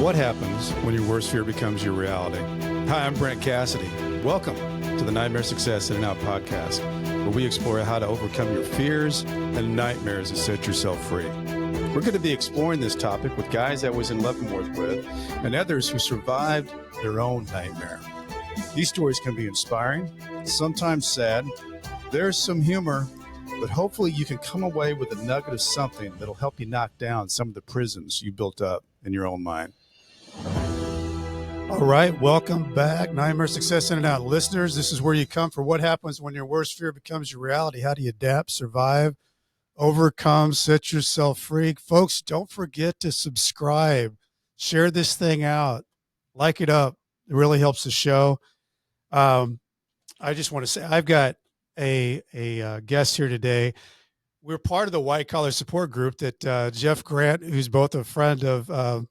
What happens when your worst fear becomes your reality? Hi, I'm Brent Cassity. Welcome to the Nightmare Success In and Out podcast, where we explore how to overcome your fears and nightmares and set yourself free. We're going to be exploring this topic with guys I was in Leavenworth with and others who survived their own nightmare. These stories can be inspiring, sometimes sad. There's some humor, but hopefully you can come away with a nugget of something that'll help you knock down some of the prisons you built up in your own mind. All right, welcome back, Nightmare Success In and Out listeners. This is where you come for what happens when your worst fear becomes your reality. How do you adapt, survive, overcome, set yourself free? Folks, don't forget to subscribe, share this thing out, like it up. It really helps the show. I just want to say I've got a guest here today. We're part of the white collar support group that Jeff Grant, who's both a friend of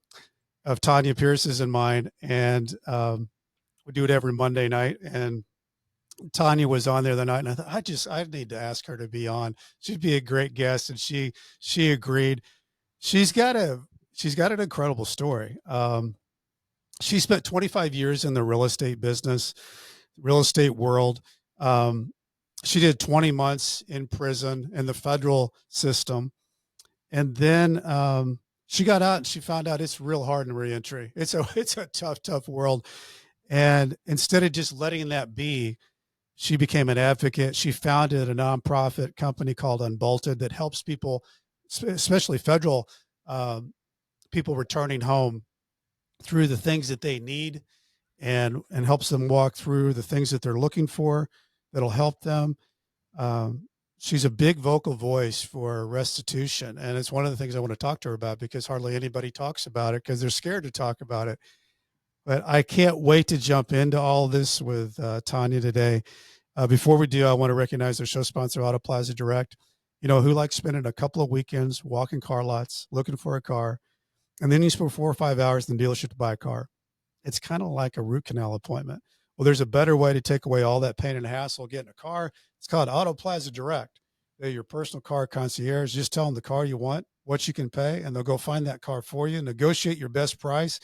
Tanya Pierce's and mine, and we do it every Monday night. And Tanya was on there the night, and I thought I need to ask her to be on. She'd be a great guest, and she agreed. She's got an incredible story. She spent 25 years in the real estate business, real estate world. She did 20 months in prison in the federal system, and then she got out and she found out it's real hard in reentry. It's a tough world. And instead of just letting that be, she became an advocate. She founded a nonprofit company called Unbolted that helps people, especially federal people returning home, through the things that they need and helps them walk through the things that they're looking for that'll help them. She's a big vocal voice for restitution. And it's one of the things I want to talk to her about because hardly anybody talks about it because they're scared to talk about it. But I can't wait to jump into all this with Tanya today. Before we do, I want to recognize our show sponsor, Auto Plaza Direct, who likes spending a couple of weekends walking car lots, looking for a car, and then you spend 4 or 5 hours in the dealership to buy a car. It's kind of like a root canal appointment. Well, there's a better way to take away all that pain and hassle getting a car. It's called Auto Plaza Direct. They're your personal car concierge. Just tell them the car you want, what you can pay, and they'll go find that car for you, negotiate your best price.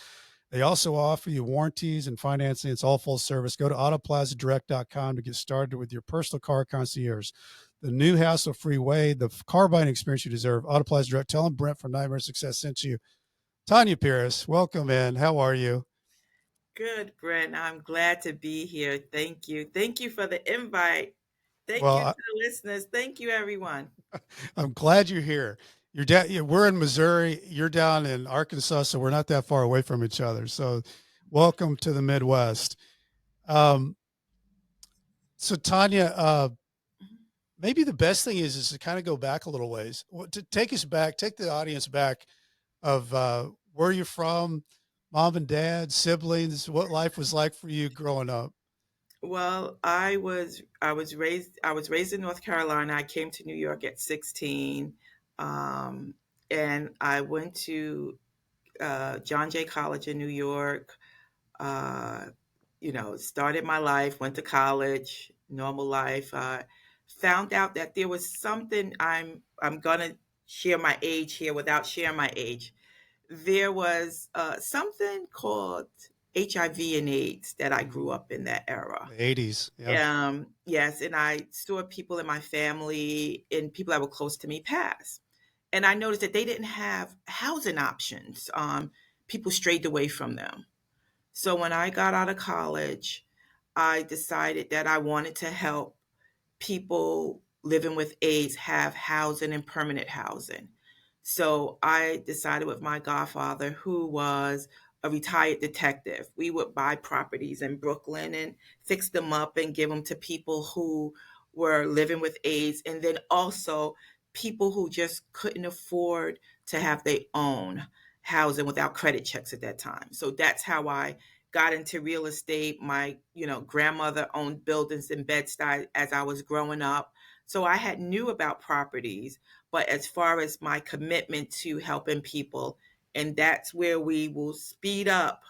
They also offer you warranties and financing. It's all full service. Go to autoplazadirect.com to get started with your personal car concierge. The new hassle-free way, the car buying experience you deserve. Auto Plaza Direct. Tell them Brent from Nightmare Success sent you. Tanya Pierce, welcome in. How are you? Good, Brent. I'm glad to be here. Thank you. Thank you for the invite. Thank you to the listeners. Thank you, everyone. I'm glad you're here. We're in Missouri. You're down in Arkansas, so we're not that far away from each other. So welcome to the Midwest. So Tanya, maybe the best thing is to kind of go back a little ways. To take the audience back of where you're from, mom and dad, siblings, what life was like for you growing up. Well, I was raised in North Carolina. I came to New York at 16, and I went to John Jay College in New York. Started my life, went to college, normal life. Found out that there was something. I'm gonna share my age here without sharing my age. There was something called HIV and AIDS that I grew up in that era. The 80s. Yeah. Yes, and I saw people in my family and people that were close to me pass. And I noticed that they didn't have housing options. People strayed away from them. So when I got out of college, I decided that I wanted to help people living with AIDS have housing and permanent housing. So I decided with my godfather, who was a retired detective, we would buy properties in Brooklyn and fix them up and give them to people who were living with AIDS, and then also people who just couldn't afford to have their own housing without credit checks at that time. So that's how I got into real estate. My, grandmother owned buildings in Bed-Stuy as I was growing up. So I had knew about properties, but as far as my commitment to helping people, and that's where we will speed up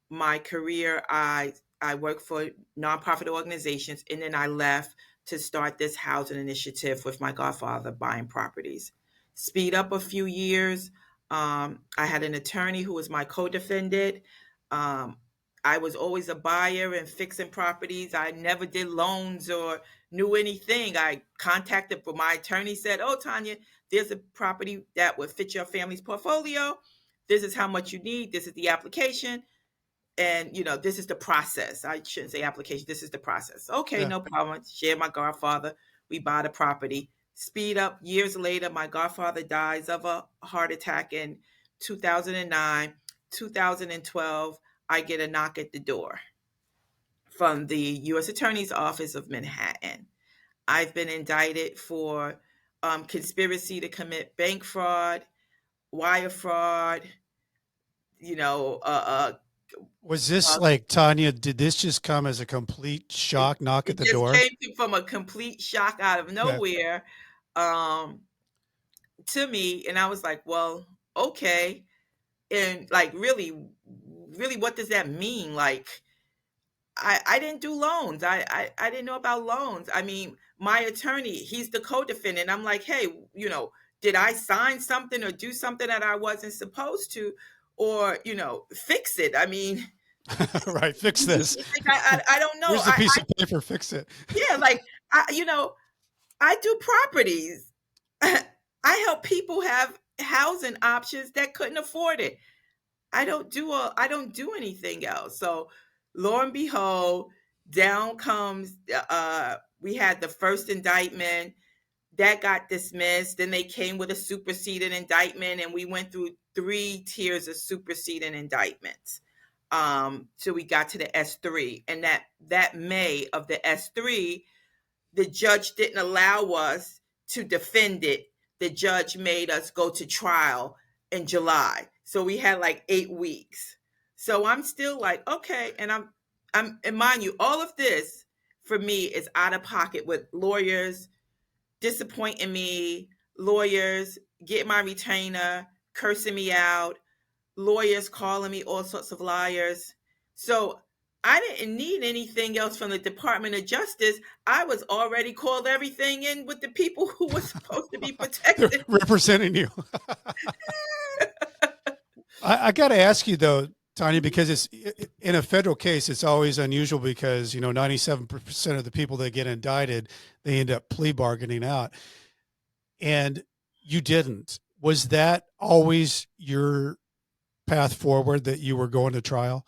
my career. I worked for nonprofit organizations, and then I left to start this housing initiative with my godfather buying properties. Speed up a few years. I had an attorney who was my co-defendant. Um, I was always a buyer and fixing properties. I never did loans or knew anything. I contacted, but my attorney said, "Oh, Tanya, there's a property that would fit your family's portfolio. This is how much you need. This is the application, and this is the process." I shouldn't say application. This is the process. Okay, Yeah. no problem. Share my godfather. We buy the property. Speed up. Years later, my godfather dies of a heart attack in 2009. 2012, I get a knock at the door from the U.S. Attorney's Office of Manhattan. I've been indicted for conspiracy to commit bank fraud, wire fraud, you know, Was this uh, like, Tanya, did this just come as a complete it, shock knock at it the just door? came from a complete shock out of Okay. nowhere, um, to me. And I was like, well, okay. And like, really, really, what does that mean? Like, I didn't do loans. I didn't know about loans. I mean, my attorney, he's the co-defendant. I'm like, hey, did I sign something or do something that I wasn't supposed to, or, fix it? I mean, Right. Fix this. like, I don't know. Here's the piece of paper. Fix it. Yeah, like, I do properties. I help people have housing options that couldn't afford it. I don't do anything else. So lo and behold, down comes we had the first indictment that got dismissed. Then they came with a superseded indictment, and we went through 3 tiers of superseding indictments. So we got to the S3, and that May of the S3, the judge didn't allow us to defend it. The judge made us go to trial in July. So we had like 8 weeks. So I'm still like, okay. And and mind you, all of this for me is out of pocket with lawyers disappointing me, lawyers get my retainer, cursing me out, lawyers calling me all sorts of liars. So I didn't need anything else from the Department of Justice. I was already called everything in with the people who were supposed to be They're protected. representing you. I got to ask you though, Tanya, because it's in a federal case, it's always unusual because 97% of the people that get indicted, they end up plea bargaining out, and you didn't. Was that always your path forward, that you were going to trial?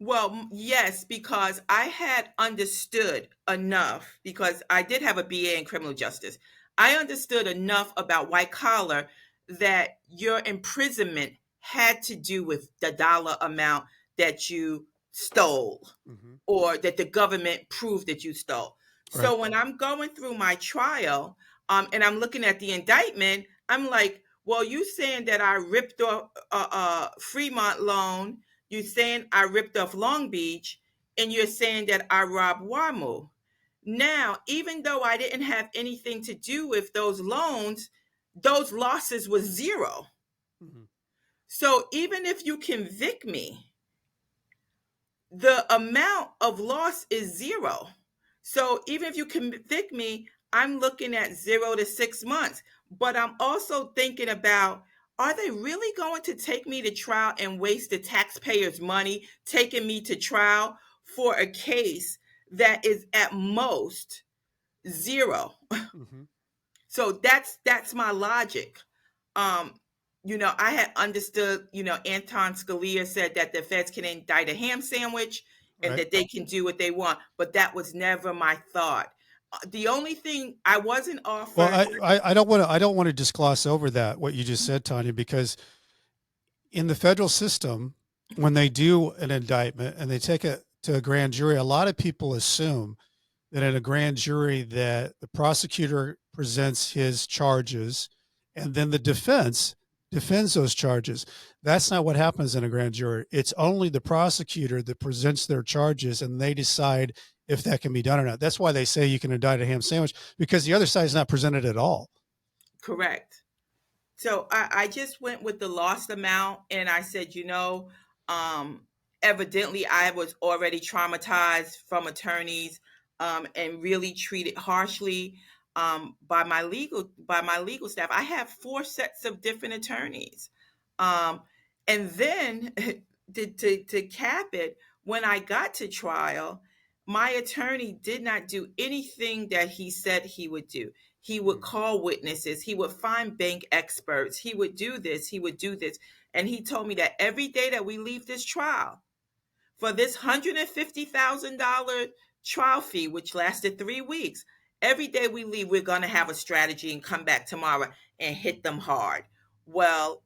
Well, yes, because I had understood enough, because I did have a BA in criminal justice. I understood enough about white collar that your imprisonment had to do with the dollar amount that you stole, Mm-hmm. or that the government proved that you stole. Right. So when I'm going through my trial, and I'm looking at the indictment, I'm like, well, you saying that I ripped off a Fremont loan, you're saying I ripped off Long Beach, and you're saying that I robbed WAMU. Now, even though I didn't have anything to do with those loans, those losses was zero. Mm-hmm. So even if you convict me, the amount of loss is zero. So even if you convict me, I'm looking at 0 to 6 months. But I'm also thinking about, are they really going to take me to trial and waste the taxpayers' money taking me to trial for a case that is at most zero? Mm-hmm. So that's my logic. Um, I had understood, Anton Scalia said that the feds can indict a ham sandwich and Right. that they can do what they want, but that was never my thought. The only thing I wasn't Well, offered. I don't want to just gloss over that, what you just said, Tanya, because in the federal system, when they do an indictment and they take it to a grand jury, a lot of people assume that in a grand jury that the prosecutor presents his charges and then the defense defends those charges. That's not what happens in a grand jury. It's only the prosecutor that presents their charges and they decide if that can be done or not. That's why they say you can indict a ham sandwich, because the other side is not presented at all. Correct. So I just went with the lost amount, and I said, um, evidently I was already traumatized from attorneys, and really treated harshly, by my legal staff. I have 4 sets of different attorneys. Um, and then to cap it, when I got to trial, my attorney did not do anything that he said he would do. He would call witnesses, he would find bank experts, he would do this, he would do this. And he told me that every day that we leave this trial, for this $150,000 trial fee, which lasted 3 weeks, every day we leave, we're going to have a strategy and come back tomorrow and hit them hard. Well,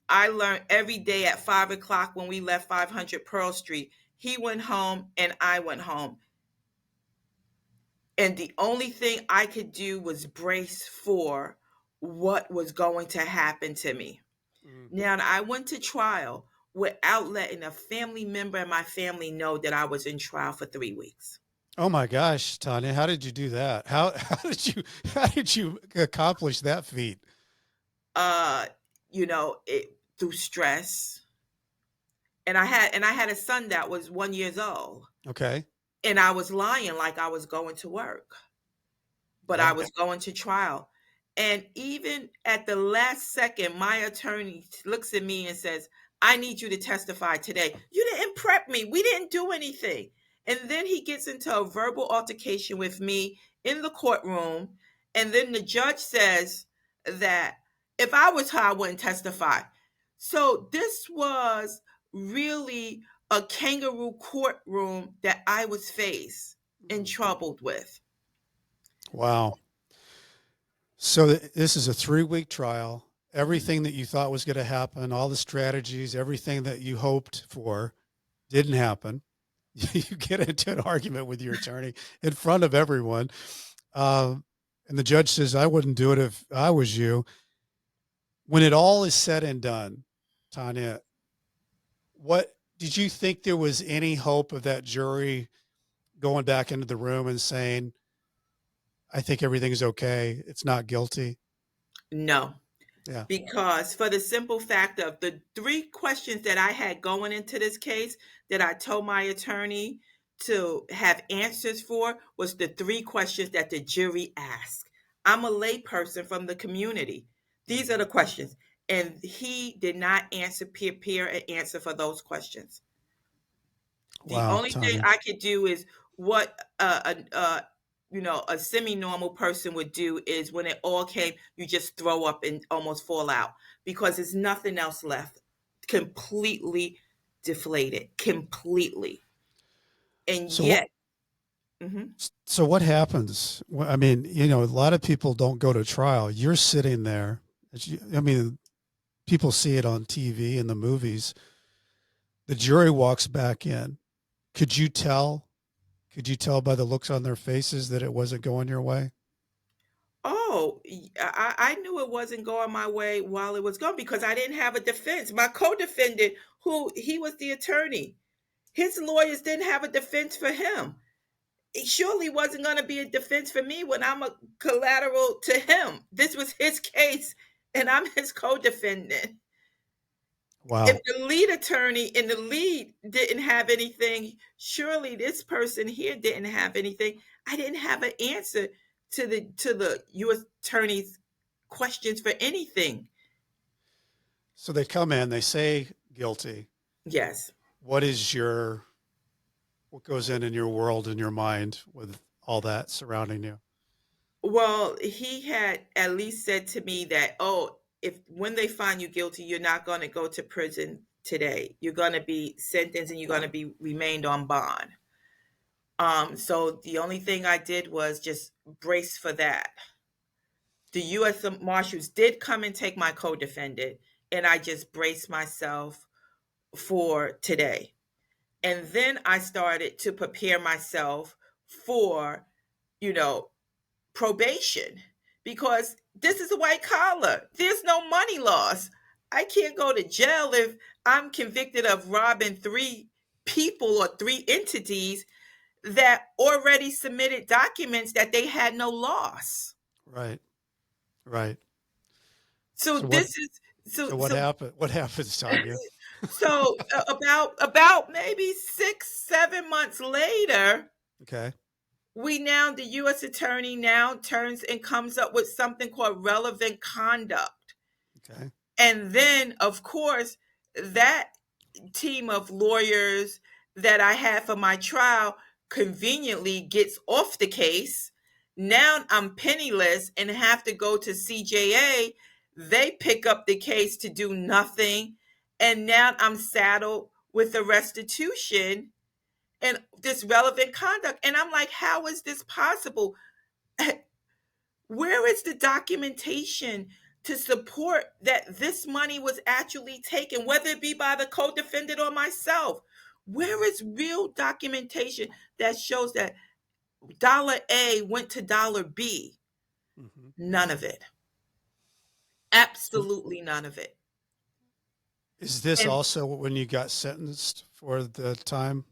I learned every day at 5 o'clock when we left 500 Pearl Street, he went home and I went home. And the only thing I could do was brace for what was going to happen to me. Now, I went to trial without letting a family member in my family know that I was in trial for 3 weeks. Oh my gosh, Tanya, how did you do that? How did you accomplish that feat? Through stress. And I had a son that was 1 year old. Okay. And I was lying like I was going to work, but I was going to trial. And even at the last second, my attorney looks at me and says, I need you to testify today. You didn't prep me. We didn't do anything. And then he gets into a verbal altercation with me in the courtroom. And then the judge says that if I was her, I wouldn't testify. So this was really a kangaroo courtroom that I was faced and troubled with. Wow. So this is a 3-week trial. Everything that you thought was going to happen, all the strategies, everything that you hoped for didn't happen. You get into an argument with your attorney in front of everyone. And the judge says, I wouldn't do it if I was you. When it all is said and done, Tanya, what did you think there was any hope of that jury going back into the room and saying, I think everything's okay, it's not guilty? No. Yeah. Because for the simple fact of the 3 questions that I had going into this case that I told my attorney to have answers for was the 3 questions that the jury asked. I'm a layperson from the community. These are the questions. And he did not prepare an answer for those questions. The Wow, only thing Tanya. I could do is what a semi-normal person would do is when it all came, you just throw up and almost fall out because there's nothing else left. Completely deflated, completely. And So yet, so what happens? I mean, a lot of people don't go to trial. You're sitting there. I mean, people see it on TV and the movies. The jury walks back in. Could you tell? Could you tell by the looks on their faces that it wasn't going your way? I knew it wasn't going my way while it was going because I didn't have a defense. My co-defendant, he was the attorney, his lawyers didn't have a defense for him. It surely wasn't going to be a defense for me when I'm a collateral to him. This was his case, and I'm his co-defendant. Wow. If the lead attorney in the lead didn't have anything, surely this person here didn't have anything. I didn't have an answer to the U.S. attorney's questions for anything. So they come in, they say guilty. Yes. What goes in your world, in your mind with all that surrounding you? Well, he had at least said to me that, if when they find you guilty, you're not going to go to prison today. You're going to be sentenced and you're going to be remained on bond. So the only thing I did was just brace for that. The U.S. Marshals did come and take my co-defendant, and I just braced myself for today. And then I started to prepare myself for, probation, because this is a white collar. There's no money loss. I can't go to jail if I'm convicted of robbing 3 people or 3 entities that already submitted documents that they had no loss. Right. Right. So this is so what happened? What happens, Tanya? so about maybe 6-7 months later, Okay. the U.S. attorney now turns and comes up with something called relevant conduct. Okay. And then, of course, that team of lawyers that I had for my trial conveniently gets off the case. Now I'm penniless and have to go to CJA. They pick up the case to do nothing. And now I'm saddled with the restitution and this relevant conduct. And I'm like, how is this possible? Where is the documentation to support that this money was actually taken, whether it be by the co-defendant or myself? Where is real documentation that shows that dollar A went to dollar B? Mm-hmm. None of it. So Absolutely none of it. is this And also when you got sentenced for the time?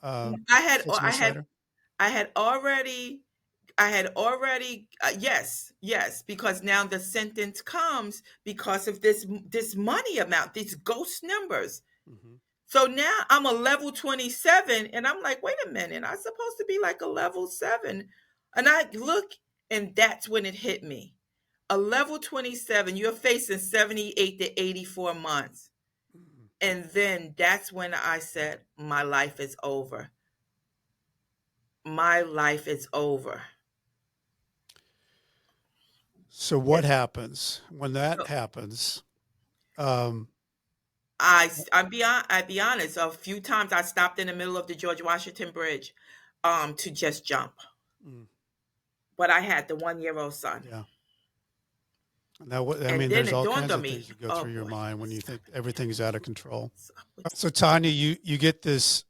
I had, 6 months later. I had already yes, yes, because now the sentence comes because of this money amount, these ghost numbers. Mm-hmm. So now I'm a level 27 and I'm like, wait a minute, I'm supposed to be like a level 7. And I look, and that's when it hit me. A level 27, you're facing 78 to 84 months. Mm-hmm. And then that's when I said, my life is over. My life is over. So what happens when that So happens? Um, I'd be honest. A few times I stopped in the middle of the George Washington Bridge, to just jump. mm, But I had the 1-year-old son, yeah. Now, what I and mean, then there's it all dawned kinds on of things me, that go oh through your boy, mind when you think everything's out of control. what's So Tanya, you get this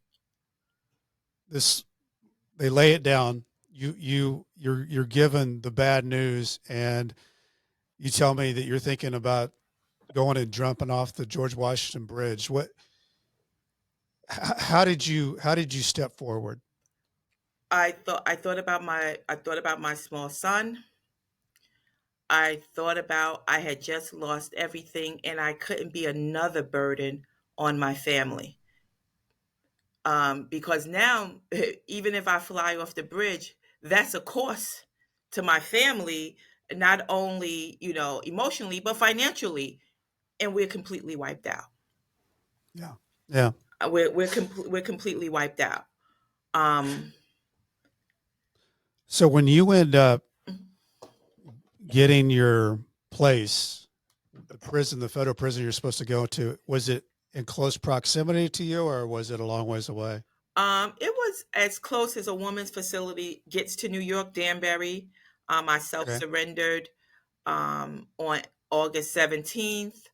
they lay it down. You're given the bad news, and you tell me that you're thinking about going and jumping off the George Washington Bridge. How did you step forward? I thought about my small son. I thought about I had just lost everything, and I couldn't be another burden on my family. Because now, even if I fly off the bridge, that's a cost to my family, not only emotionally but financially, and we're completely wiped out. Yeah, yeah. We're completely wiped out. Um, So when you end up getting your place, the federal prison you're supposed to go to, was it in close proximity to you, or was it a long ways away? it was as close as a woman's facility gets to New York, Danbury. I Okay. self-surrendered on August 17th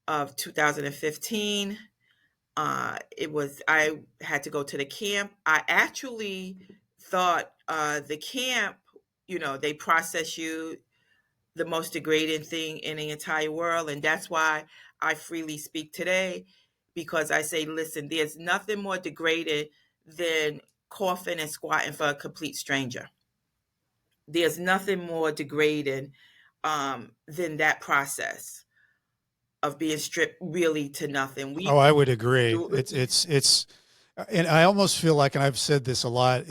of 2015. It was I had to go to the camp. I actually thought the camp, they process you the most degrading thing in the entire world, and that's why I freely speak today, because I say, listen, there's nothing more degrading than coughing and squatting for a complete stranger. There's nothing more degrading than that process of being stripped really to nothing. Oh, I would agree. And I almost feel like, and I've said this a lot,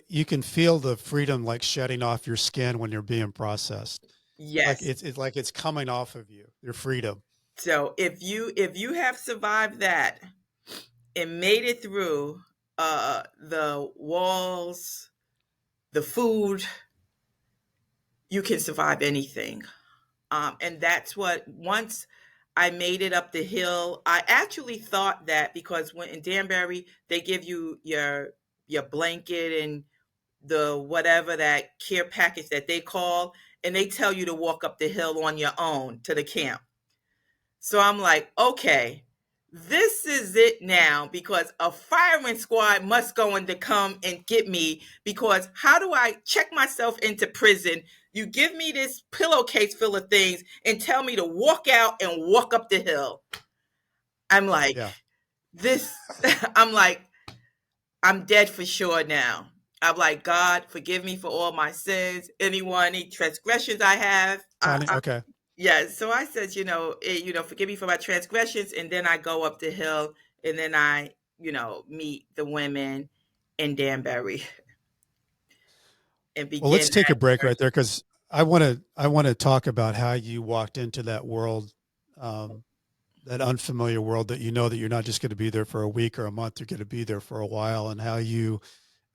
you can feel the freedom like shedding off your skin when you're being processed. Like Yes. it's like it's coming off of you, your freedom. So if you have survived that and made it through the walls, the food, you can survive anything. And that's what, once I made it up the hill, I actually thought that, because when in Danbury they give you your blanket and the whatever, that care package that they call, and they tell you to walk up the hill on your own to the camp. So I'm like, okay, this is it now, because a firing squad must going to come and get me, because how do I check myself into prison? You give me this pillowcase full of things and tell me to walk out and walk up the hill. I'm like, Yeah. this, I'm like, I'm dead for sure now. I'm like, God, forgive me for all my sins, any transgressions I have. Tanya. Okay. Yeah, so I said, forgive me for my transgressions, and then I go up the hill, and then I, meet the women in Danbury and Well, let's begin take a that break right journey. there because I want to talk about how you walked into that world that unfamiliar world that you know that you're not just going to be there for a week or a month, you're going to be there for a while, and how you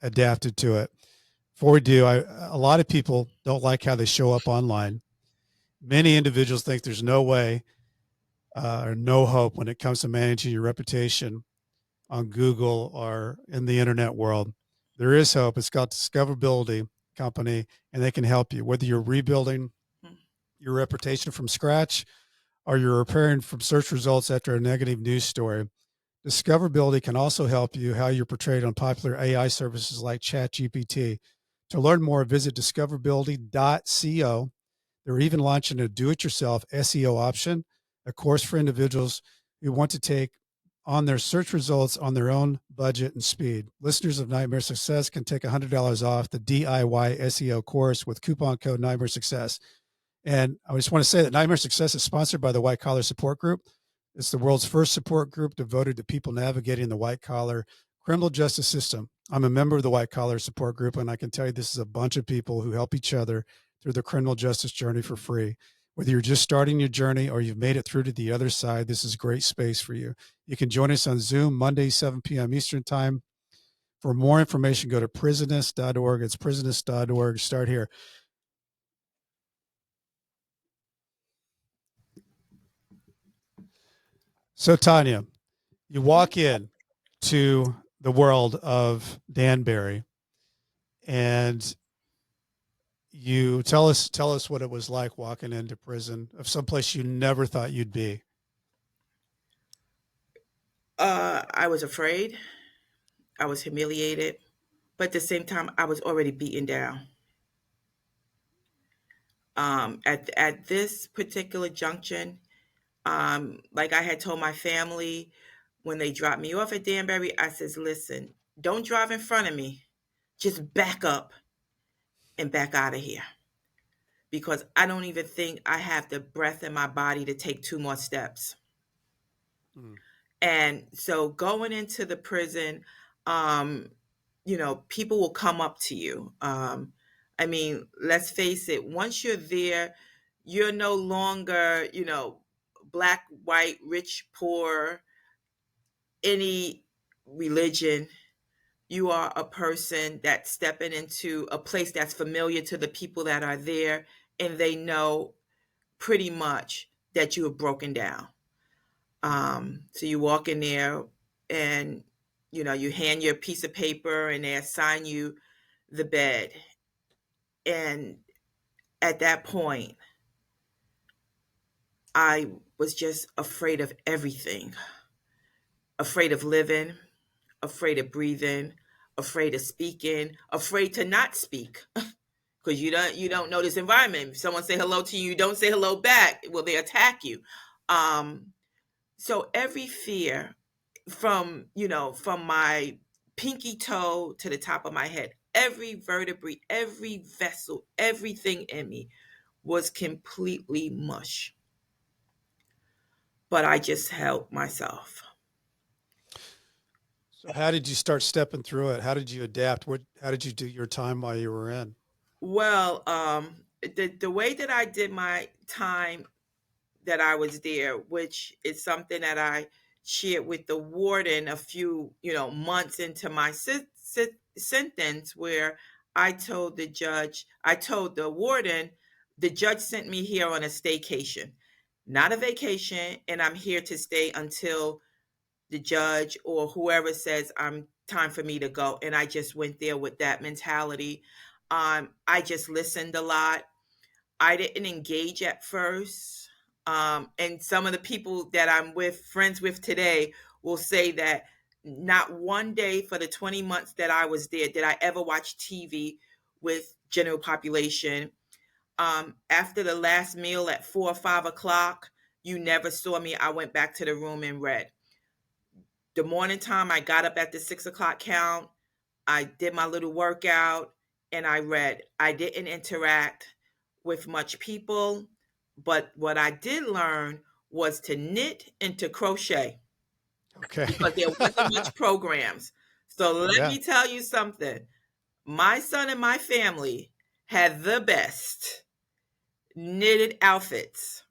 adapted to it. Before we do, a lot of people don't like how they show up online. Many individuals think there's no way or no hope when it comes to managing your reputation on Google or in the internet world. There is hope. It's called Discoverability Company, and they can help you. Whether you're rebuilding your reputation from scratch or you're repairing from search results after a negative news story, Discoverability can also help you how you're portrayed on popular AI services like ChatGPT. To learn more, visit discoverability.co. They're even launching a do-it-yourself SEO option, a course for individuals who want to take on their search results on their own budget and speed. Listeners of Nightmare Success can take $100 off the DIY SEO course with coupon code Nightmare Success. And I just want to say that Nightmare Success is sponsored by the White Collar Support Group. It's the world's first support group devoted to people navigating the white collar criminal justice system. I'm a member of the White Collar Support Group, and I can tell you this is a bunch of people who help each other through the criminal justice journey for free. Whether you're just starting your journey or you've made it through to the other side, this is a great space for you. You can join us on Zoom Monday, 7 p.m. Eastern Time. For more information, go to prisonist.org. It's prisonist.org. Start here. So, Tanya, you walk in to the world of Danbury, and you tell us what it was like walking into prison of someplace you never thought you'd be. I was afraid. I was humiliated, but at the same time, I was already beaten down. At this particular junction, like I had told my family when they dropped me off at Danbury, I says, "Listen, don't drive in front of me. Just back up and back out of here, because I don't even think I have the breath in my body to take two more steps." Mm. And so going into the prison, um, people will come up to you. I mean, let's face it, once you're there, you're no longer, black, white, rich, poor, any religion. You are a person that's stepping into a place that's familiar to the people that are there, and they know pretty much that you have broken down. So you walk in there and you hand your piece of paper and they assign you the bed. And at that point, I was just afraid of everything. Afraid of living, afraid of breathing, afraid of speaking, afraid to not speak. Because you don't know this environment. If someone say hello to you, you don't say hello back, will they attack you? So every fear from my pinky toe to the top of my head, every vertebrae, every vessel, everything in me was completely mush. But I just held myself. So, how did you start stepping through it? How did you adapt? How did you do your time while you were in? Well, the way that I did my time that I was there, which is something that I shared with the warden a few, months into my sentence, where I told the warden, the judge sent me here on a staycation, not a vacation, and I'm here to stay until the judge or whoever says I'm time for me to go. And I just went there with that mentality. I just listened a lot. I didn't engage at first. And some of the people that I'm friends with today, will say that not one day for the 20 months that I was there did I ever watch TV with general population. After the last meal at 4 or 5 o'clock, you never saw me. I went back to the room and read. The morning time, I got up at the 6 o'clock count. I did my little workout and I read. I didn't interact with much people, but what I did learn was to knit and to crochet, Okay. because there wasn't much programs. So let Yeah. me tell you something. My son and my family had the best knitted outfits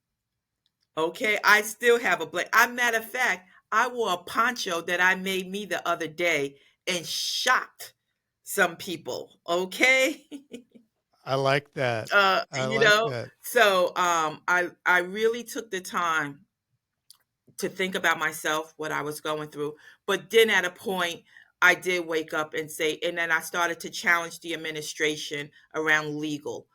Okay, I still have a blanket. I matter of fact, I wore a poncho that I made me the other day and shocked some people. Okay. I like that. I You like know, that. so I really took the time to think about myself, what I was going through. But then at a point, I did wake up and say, and then I started to challenge the administration around legal.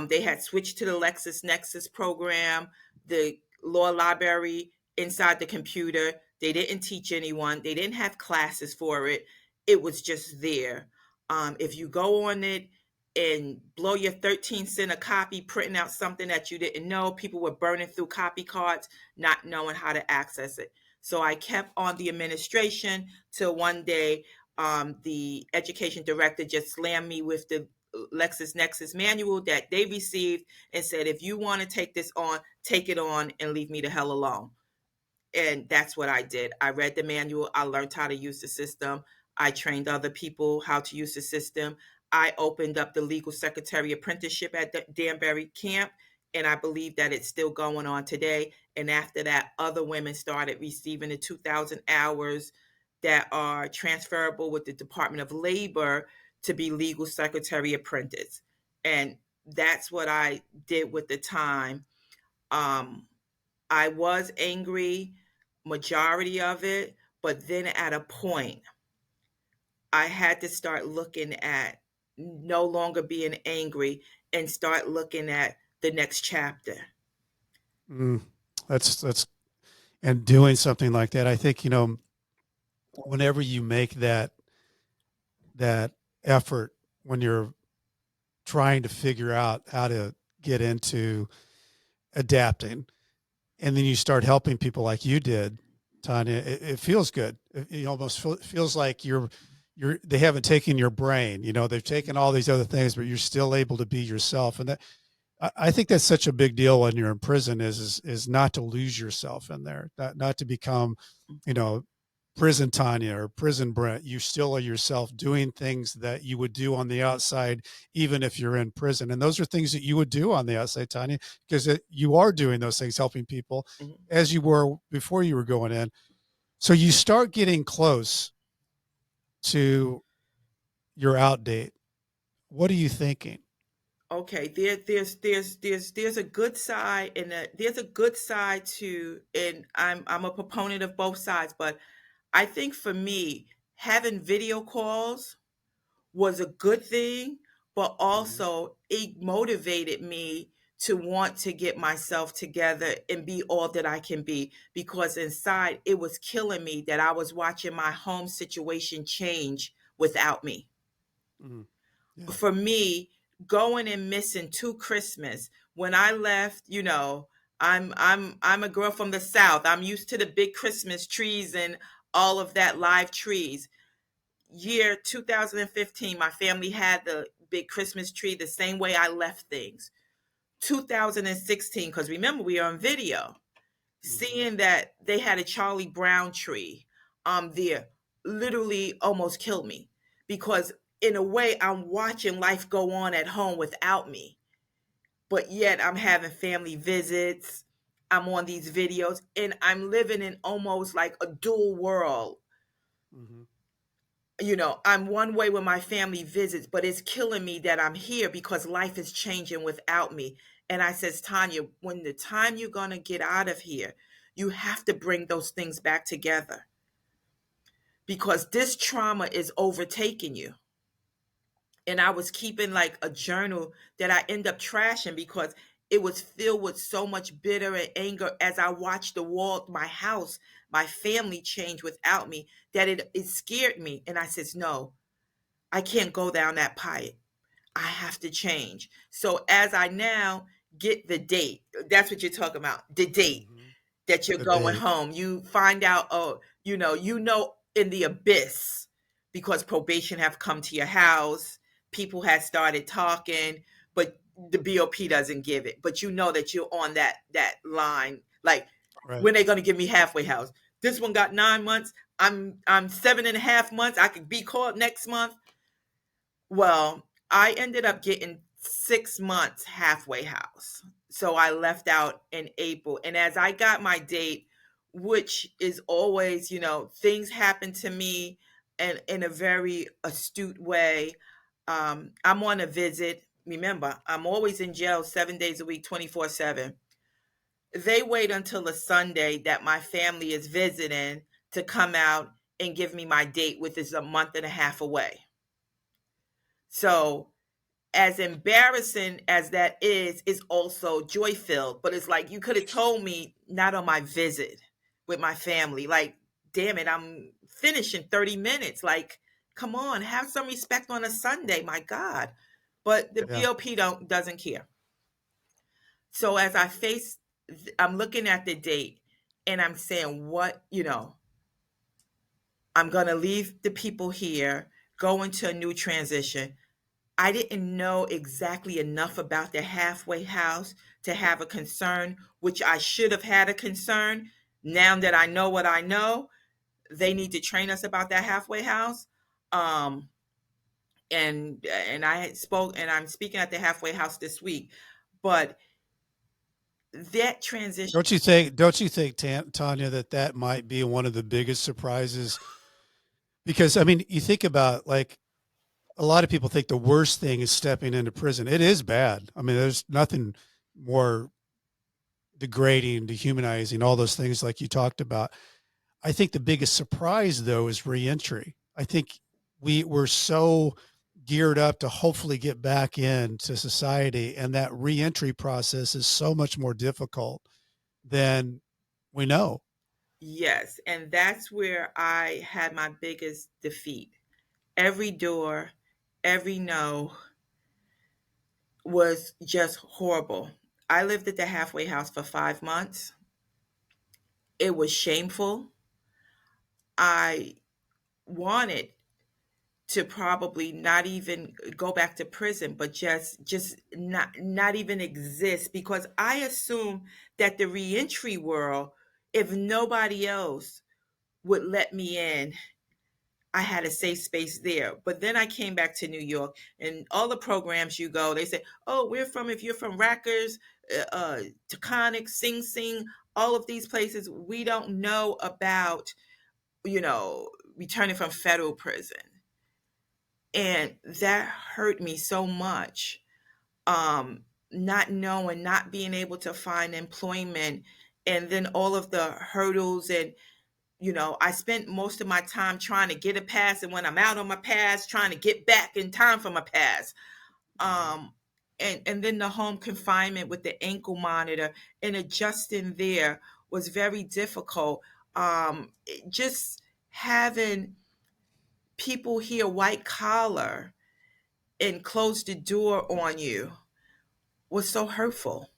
They had switched to the Lexus Nexus program, the law library inside the computer. They didn't teach anyone, they didn't have classes for it. It was just there. If you go on it and blow your 13 cent a copy, printing out something that you didn't know, people were burning through copy cards not knowing how to access it. So I kept on the administration till one day the education director just slammed me with the Lexus Nexus manual that they received and said, if you want to take this on, take it on and leave me the hell alone. And that's what I did. I read the manual. I learned how to use the system. I trained other people how to use the system. I opened up the legal secretary apprenticeship at the Danbury camp, and I believe that it's still going on today. And after that, other women started receiving the 2,000 hours that are transferable with the Department of Labor to be legal secretary apprentice. And that's what I did with the time. Um, I was angry, majority of it, but then at a point, I had to start looking at no longer being angry and start looking at the next chapter. Mm, that's and doing something like that. I think, whenever you make that effort, when you're trying to figure out how to get into adapting, and then you start helping people like you did, Tanya, it feels good. It almost feels like they haven't taken your brain. They've taken all these other things, but you're still able to be yourself. And that, I think that's such a big deal when you're in prison is not to lose yourself in there, not to become, you know, prison Tanya or prison Brent. You still are yourself doing things that you would do on the outside, even if you're in prison. And those are things that you would do on the outside, Tanya, because you are doing those things, helping people Mhm. as you were before you were going in. So you start getting close to your out date. What are you thinking? Okay, there's a good side and there's a good side to, and I'm a proponent of both sides, but I think for me, having video calls was a good thing, but Mhm. also it motivated me to want to get myself together and be all that I can be, because inside it was killing me that I was watching my home situation change without me. Mhm. Yeah. For me, going and missing two Christmas when I left, I'm a girl from the South. I'm used to the big Christmas trees and all of that, live trees. Year 2015, my family had the big Christmas tree the same way I left things. 2016, because remember, we are on video, Mhm. seeing that they had a Charlie Brown tree there literally almost killed me, because in a way I'm watching life go on at home without me, but yet I'm having family visits. I'm on these videos and I'm living in almost like a dual world. Mhm. I'm one way when my family visits, but it's killing me that I'm here because life is changing without me. And I says, Tanya, when the time you're going to get out of here, you have to bring those things back together, because this trauma is overtaking you. And I was keeping like a journal that I end up trashing because it was filled with so much bitter and anger as I watched the wall, my house, my family change without me, that it scared me. And I says, no, I can't go down that pipe. I have to change. So as I now get the date, that's what you're talking about, the date Mhm. that you're The going date. home. You find out, oh, in the abyss, because probation have come to your house, people have started talking, but the BOP doesn't give it. But you know that you're on that line. Like, Right. when they gonna give me halfway house? This one got 9 months. I'm 7.5 months. I could be called next month. Well, I ended up getting 6 months halfway house. So I left out in April. And as I got my date, which is always, things happen to me and in a very astute way. I'm on a visit. Remember, I'm always in jail 7 days a week, 24/7. They wait until a Sunday that my family is visiting to come out and give me my date, which is a month and a half away. So as embarrassing as that is also joy filled. But it's like you could have told me not on my visit with my family. Like, damn it, I'm finishing 30 minutes. Like, come on, have some respect on a Sunday, my God. But the Yeah. BOP doesn't care. So as I'm looking at the date and I'm saying, I'm gonna leave the people here, go into a new transition. I didn't know exactly enough about the halfway house to have a concern, which I should have had a concern. Now that I know what I know, they need to train us about that halfway house. Um, and I spoke, and I'm speaking at the halfway house this week. But that transition, Don't you think, Tanya, that might be one of the biggest surprises? Because I mean, you think about, like, a lot of people think the worst thing is stepping into prison. It is bad. I mean, there's nothing more degrading, dehumanizing, all those things like you talked about. I think the biggest surprise, though, is reentry. I think we're so geared up to hopefully get back into society, and that reentry process is so much more difficult than we know. yes, and that's where I had my biggest defeat. Every door, every no was just horrible. I lived at the halfway house for 5 months. It was shameful. I wanted to probably not even go back to prison, but just not even exist, because I assume that the reentry world, if nobody else would let me in, I had a safe space there. But then I came back to New York, and all the programs you go, they say, "Oh, if you're from Rikers, Taconic, Sing Sing, all of these places, we don't know about, you know, returning from federal prison." And that hurt me so much. Not knowing, not being able to find employment, and then all of the hurdles. And I spent most of my time trying to get a pass, and when I'm out on my pass, trying to get back in time for my pass. Um, and then the home confinement with the ankle monitor and adjusting there was very difficult. Just having people here white collar and close the door on you was so hurtful.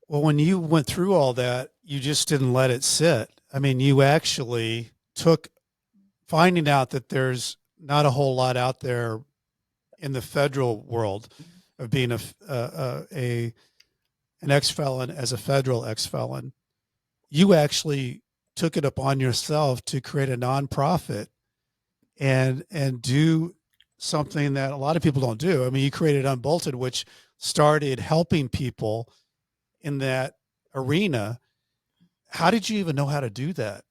Well, when you went through all that, you just didn't let it sit. I mean, you actually took finding out that there's not a whole lot out there in the federal world of being a an ex felon as a federal ex felon. You actually took it upon yourself to create a nonprofit and do something that a lot of people don't do. I mean, you created Unbolted, which started helping people in that arena. How did you even know how to do that?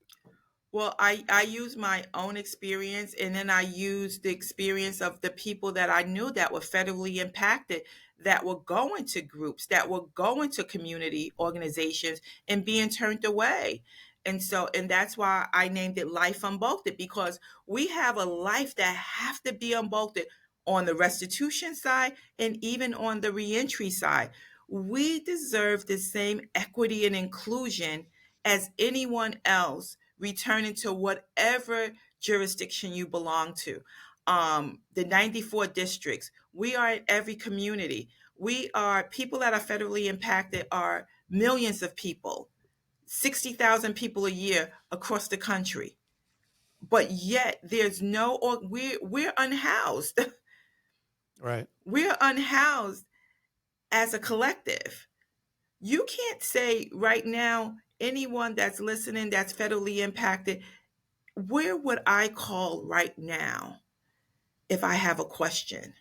Well, I use my own experience, and then I use the experience of the people that I knew that were federally impacted, that were going to groups, that were going to community organizations and being turned away. And that's why I named it Life Unbolted, because we have a life that have to be unbolted on the restitution side and even on the reentry side. We deserve the same equity and inclusion as anyone else returning to whatever jurisdiction you belong to. The 94 districts, we are in every community. We are people that are federally impacted, are millions of people, 60,000 people a year across the country. But yet there's no, or we're unhoused. Right. We're unhoused as a collective. You can't say right now, anyone that's listening that's federally impacted, where would I call right now if I have a question?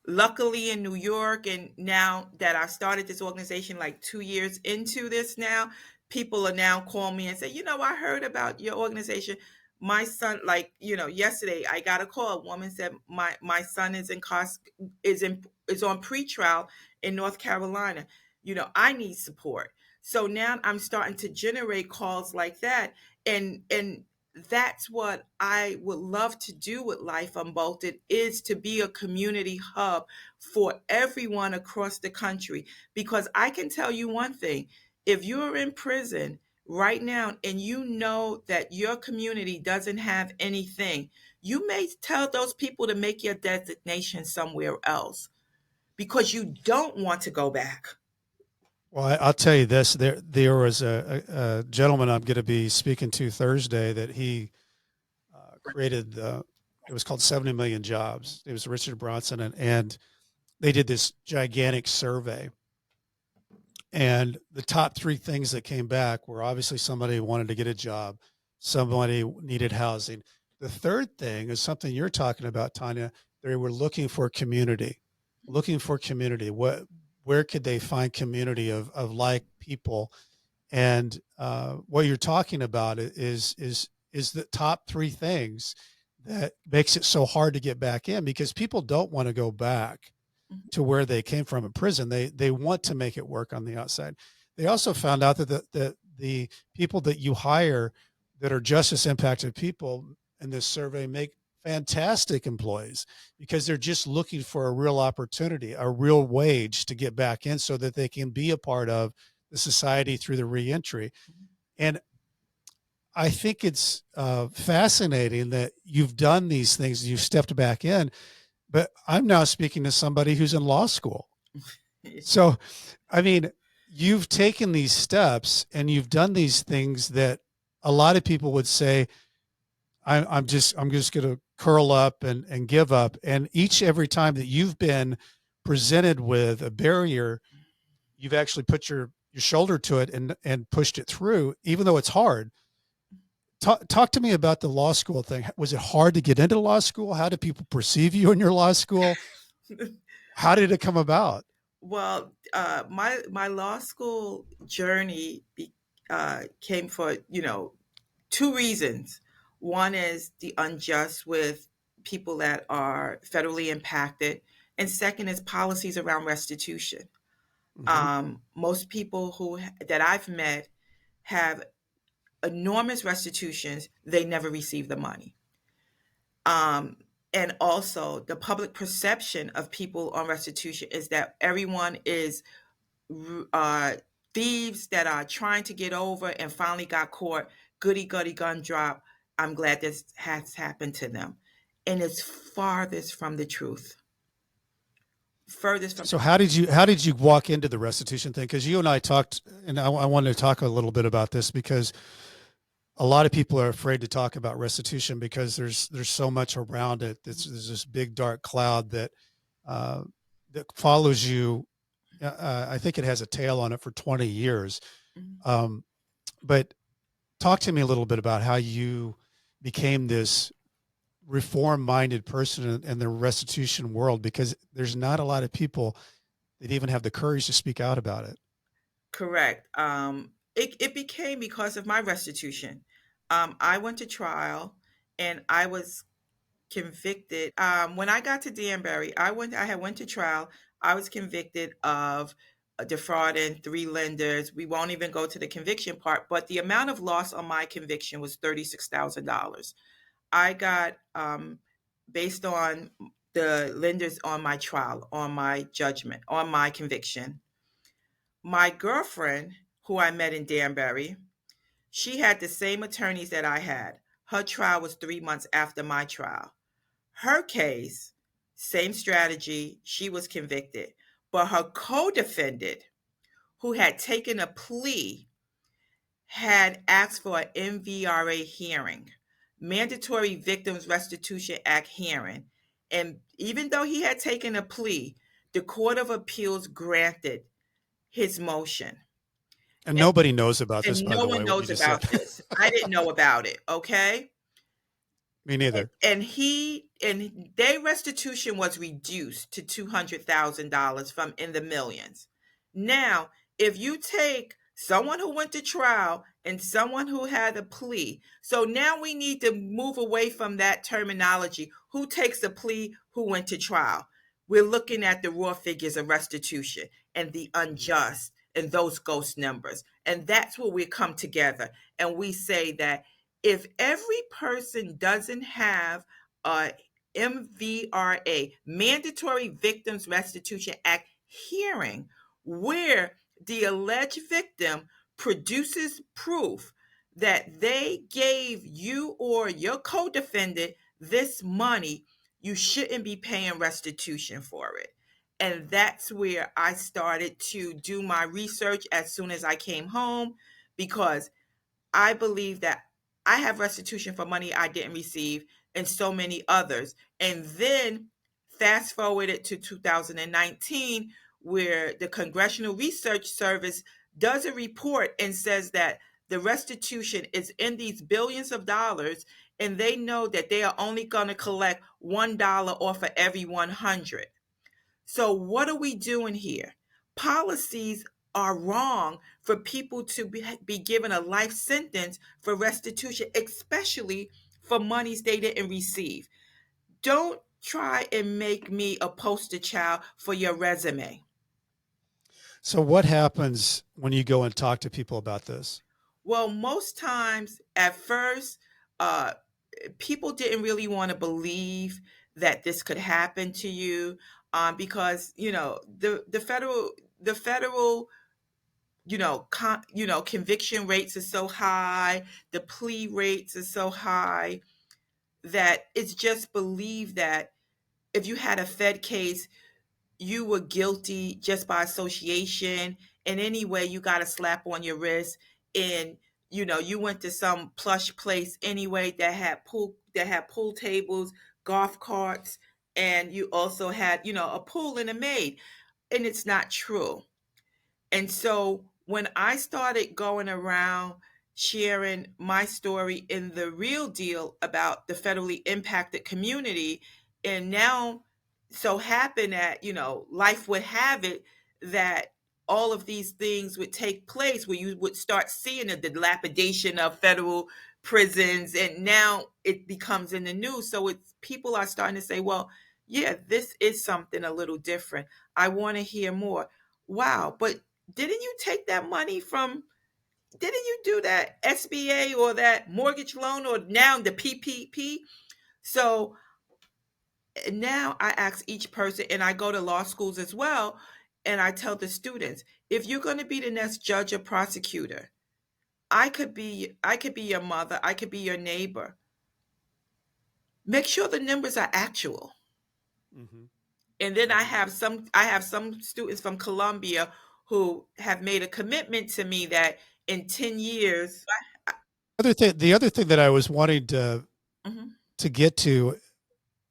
luckily in New York, and now that I started this organization like 2 years into this now, people are now calling me and say, I heard about your organization. My son, like, yesterday I got a call. A woman said my son is on pretrial in North Carolina. I need support. So now I'm starting to generate calls like that, and that's what I would love to do with Life Unbolted, is to be a community hub for everyone across the country. Because I can tell you one thing, if you're in prison right now and you know that your community doesn't have anything, you may tell those people to make your designation somewhere else because you don't want to go back. Well, I'll tell you this: there was a gentleman I'm going to be speaking to Thursday that he created it was called 70 Million Jobs. It was Richard Bronson, and they did this gigantic survey. And the top three things that came back were obviously somebody wanted to get a job, somebody needed housing. The third thing is something you're talking about, Tanya. They were looking for community, where could they find community of like people? And what you're talking about is the top three things that makes it so hard to get back in, because people don't want to go back to where they came from in prison. They want to make it work on the outside. They also found out that the people that you hire that are justice impacted people in this survey make fantastic employees, because they're just looking for a real opportunity, a real wage to get back in so that they can be a part of the society through the reentry. And I think it's fascinating that you've done these things, you've stepped back in, but I'm now speaking to somebody who's in law school. So, I mean, you've taken these steps and you've done these things that a lot of people would say, I'm just going to curl up and give up. And every time that you've been presented with a barrier, you've actually put your shoulder to it and pushed it through, even though it's hard. Talk to me about the law school thing. Was it hard to get into law school? How did people perceive you in your law school? How did it come about? Well, my law school journey came for two reasons. One is the unjust with people that are federally impacted, and second is policies around restitution. Most people that I've met have enormous restitutions. They never receive the money. And also, the public perception of people on restitution is that everyone is thieves that are trying to get over and finally got caught. Goody, goody, gun drop. I'm glad this has happened to them. And it's farthest from the truth. So how did you walk into the restitution thing? Because you and I talked, and I wanted to talk a little bit about this, because a lot of people are afraid to talk about restitution because there's so much around it. There's this big dark cloud that follows you. I think it has a tail on it for 20 years. But talk to me a little bit about how you became this reform-minded person in the restitution world, because there's not a lot of people that even have the courage to speak out about it. Correct. It became because of my restitution. I went to trial and I was convicted. When I got to Danbury, I had went to trial. I was convicted of defrauding 3 lenders. We won't even go to the conviction part, but the amount of loss on my conviction was $36,000. I got, based on the lenders on my trial, on my judgment, on my conviction. My girlfriend, who I met in Danbury, she had the same attorneys that I had. Her trial was 3 months after my trial. Her case, same strategy, she was convicted. But her co-defendant, who had taken a plea, had asked for an MVRA hearing, Mandatory Victims Restitution Act hearing. And even though he had taken a plea, the Court of Appeals granted his motion. And nobody knows about this, by no the one way. knows about this. I didn't know about it, okay? Me neither. And their restitution was reduced to $200,000 from in the millions. Now, if you take someone who went to trial and someone who had a plea, so now we need to move away from that terminology. Who takes a plea? Who went to trial? We're looking at the raw figures of restitution and the unjust and those ghost numbers. And that's where we come together and we say that if every person doesn't have a MVRA, Mandatory Victims Restitution Act hearing, where the alleged victim produces proof that they gave you or your co-defendant this money, you shouldn't be paying restitution for it. And that's where I started to do my research as soon as I came home, because I believe that I have restitution for money I didn't receive and so many others. And then fast forward it to 2019, where the Congressional Research Service does a report and says that the restitution is in these billions of dollars, and they know that they are only going to collect $1 off of every 100. So, what are we doing here? Policies are wrong for people to be given a life sentence for restitution, especially for monies they didn't receive. Don't try and make me a poster child for your resume. So what happens when you go and talk to people about this? Well, most times at first, uh, people didn't really want to believe that this could happen to you, because the federal conviction rates are so high, the plea rates are so high that it's just believed that if you had a Fed case, you were guilty just by association. And anyway, you got a slap on your wrist, and you went to some plush place anyway that had pool tables, golf carts, and you also had a pool and a maid, and it's not true. And so when I started going around sharing my story in the real deal about the federally impacted community, and now so happened that, life would have it that all of these things would take place where you would start seeing the dilapidation of federal prisons, and now it becomes in the news. So it's people are starting to say, well, yeah, this is something a little different. I want to hear more. Wow, but didn't you take that money from, didn't you do that SBA or that mortgage loan or now the PPP? So now I ask each person, and I go to law schools as well, and I tell the students, if you're going to be the next judge or prosecutor, I could be your mother, I could be your neighbor. Make sure the numbers are actual. Mm-hmm. And then I Mm-hmm. have some students from Columbia who have made a commitment to me that in 10 years. The other thing that I was wanting Mhm. to get to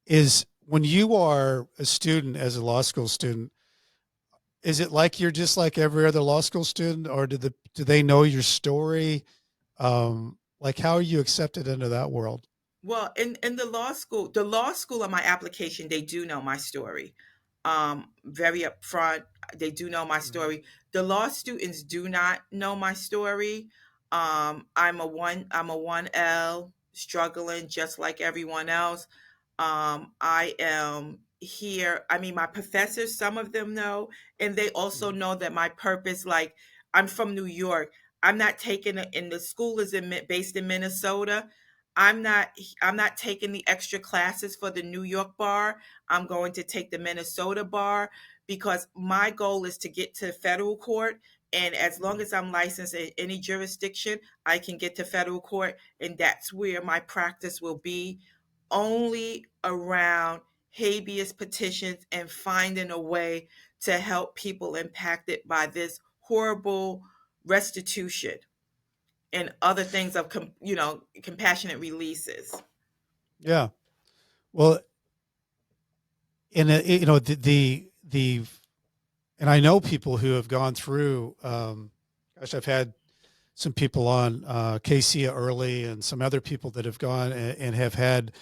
is when you are a student as a law school student, is it like you're just like every other law school student, or do they know your story? Like how are you accepted into that world? Well, in the law school on my application, they do know my story. Very upfront, they do know my Mm-hmm. story. The law students do not know my story. I'm a 1L, struggling just like everyone else. I am here. I mean, my professors, some of them know, and they also know that my purpose, like, I'm from New York. I'm not taking it, and the school is based in Minnesota. I'm not I'm not taking the extra classes for the New York bar. I'm going to take the Minnesota bar because my goal is to get to federal court, and as long as I'm licensed in any jurisdiction, I can get to federal court, and that's where my practice will be, only around habeas petitions and finding a way to help people impacted by this horrible restitution and other things of compassionate releases. Yeah. Well, and and I know people who have gone through, gosh, I've had some people on Casey early and some other people that have gone and have had,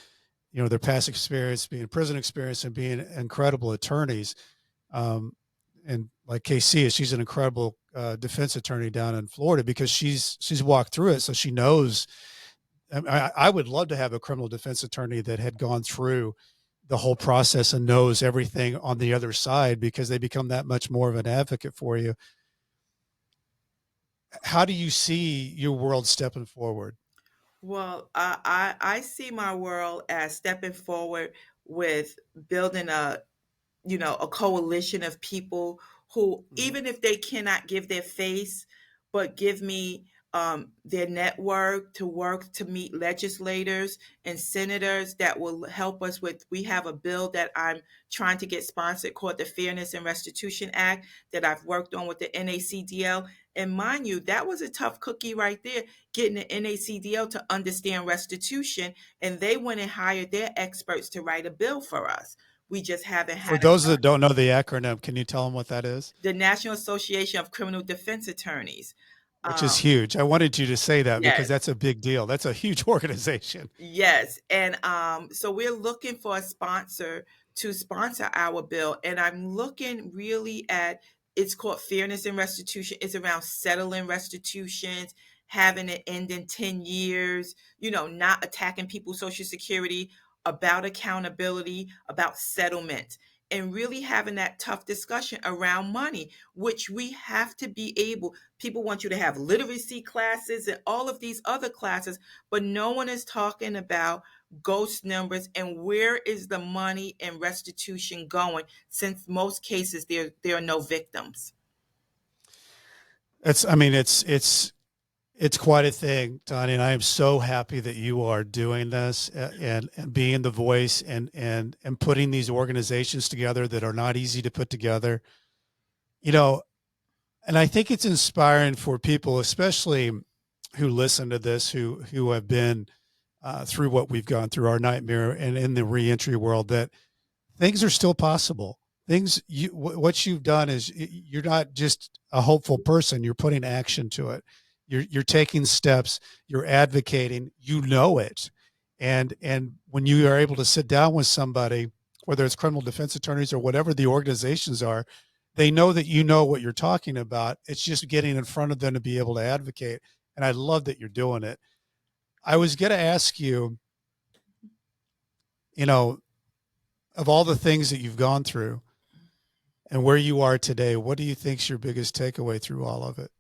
their past experience, being prison experience and being incredible attorneys. Um, and like KC, she's an incredible defense attorney down in Florida because she's walked through it, so she knows. I would love to have a criminal defense attorney that had gone through the whole process and knows everything on the other side, because they become that much more of an advocate for you. How do you see your world stepping forward? Well, I see my world as stepping forward with building a coalition of people who, Mhm. even if they cannot give their face, but give me their network to work to meet legislators and senators that will help us with. We have a bill that I'm trying to get sponsored called the Fairness and Restitution Act that I've worked on with the NACDL. And mind you, that was a tough cookie right there, getting the NACDL to understand restitution. And they went and hired their experts to write a bill for us. We just haven't For had a those that don't know the acronym, can you tell them what that is? the National Association of Criminal Defense Attorneys. Which is Um, huge. I wanted you to say that because yes, that's a big deal. That's a huge organization. yes, and so we're looking for a sponsor to sponsor our bill, and I'm looking really at, it's called Fairness and Restitution. It's around settling restitutions, having it end in 10 years, not attacking people's Social Security, about accountability, about settlement, and really having that tough discussion around money, which we have to be able. People want you to have literacy classes and all of these other classes, but no one is talking about ghost numbers and where is the money and restitution going, since most cases there are no victims. It's, I mean, it's quite a thing, Tony, and I am so happy that you are doing this and being the voice and putting these organizations together that are not easy to put together. You know, and I think it's inspiring for people, especially who listen to this, who have been through what we've gone through, our nightmare, and in the reentry world, that things are still possible. What you've done is you're not just a hopeful person. You're putting action to it. You're taking steps. You're advocating. You know it, and when you are able to sit down with somebody, whether it's criminal defense attorneys or whatever the organizations are, they know that you know what you're talking about. It's just getting in front of them to be able to advocate. And I love that you're doing it. I was going to ask you, you know, of all the things that you've gone through and where you are today, what do you think's your biggest takeaway through all of it?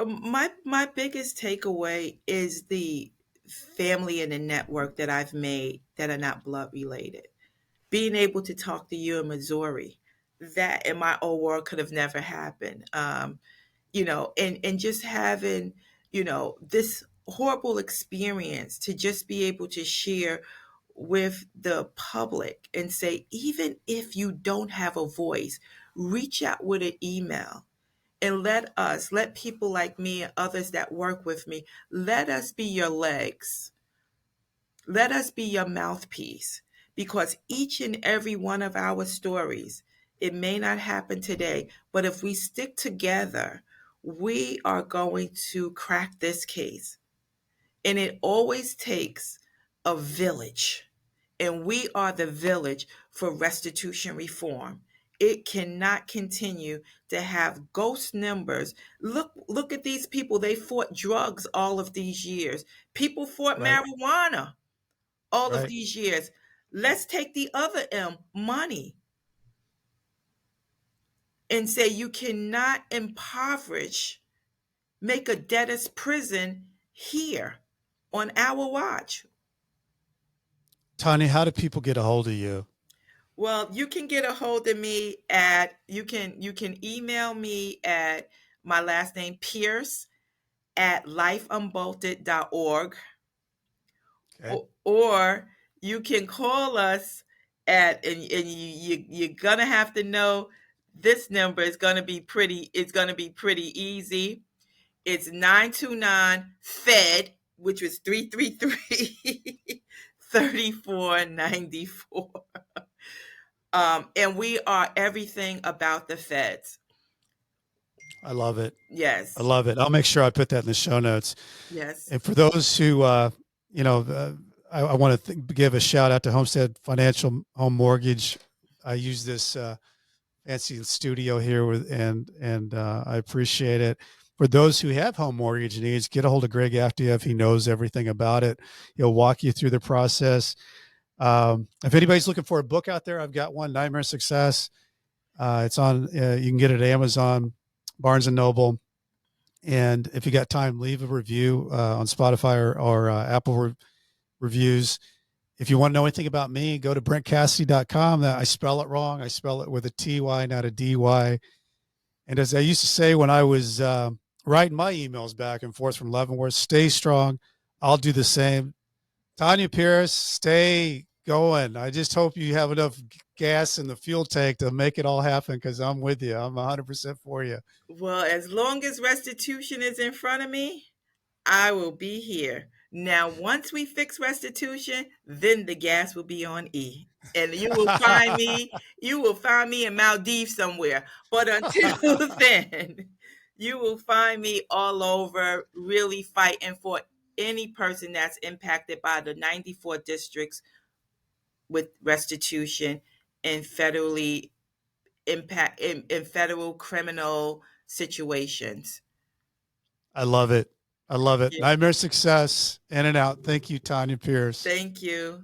My biggest takeaway is the family and the network that I've made that are not blood related. Being able to talk to you in Missouri, that in my old world could have never happened. And just having, this horrible experience to just be able to share with the public and say, even if you don't have a voice, reach out with an email and let people like me and others that work with me, let us be your legs. Let us be your mouthpiece, because each and every one of our stories, it may not happen today, but if we stick together, we are going to crack this case. And it always takes a village. And we are the village for restitution reform. It cannot continue to have ghost numbers. Look at these people. They fought drugs all of these years. People fought Right. marijuana all of Right. these years. Let's take the other M, money, and say you cannot impoverish, make a debtor's prison here on our watch. Tanya, how do people get a hold of you? Well, you can get a hold of me at, you can email me at my last name Pierce at lifeunbolted.org, Okay. or you can call us at, and you're gonna have to know this number is gonna be pretty, it's gonna be pretty easy. It's 929 Fed, which was 333 3494. And we are everything about the feds. I love it. I Yes. love it. I'll make sure I put that in the show notes. Yes. And for those who, you know, I want to give a shout out to Homestead Financial Home Mortgage. I use this fancy studio here and I appreciate it. For those who have home mortgage needs, get a hold of Greg Afdiev. He knows everything about it. He'll walk you through the process. If anybody's looking for a book out there, I've got one, Nightmare Success. It's on. You can get it at Amazon, Barnes and Noble. And if you got time, leave a review on Spotify or Apple reviews. If you want to know anything about me, go to brentcassity.com. I spell it wrong. I spell it with a TY, not a DY. And as I used to say when I was writing my emails back and forth from Leavenworth, stay strong. I'll do the same. Tanya Pierce, stay going. I just hope you have enough gas in the fuel tank to make it all happen, because I'm with you. I'm 100% for you. Well, as long as restitution is in front of me, I will be here. Now, once we fix restitution, then the gas will be on E. And you will find me in Maldives somewhere. But until then, you will find me all over really fighting for any person that's impacted by the 94 districts with restitution and federally in federal criminal situations. I love it. I love Thank it. you. Nightmare Success, in and out. Thank you, Tanya Pierce. Thank you.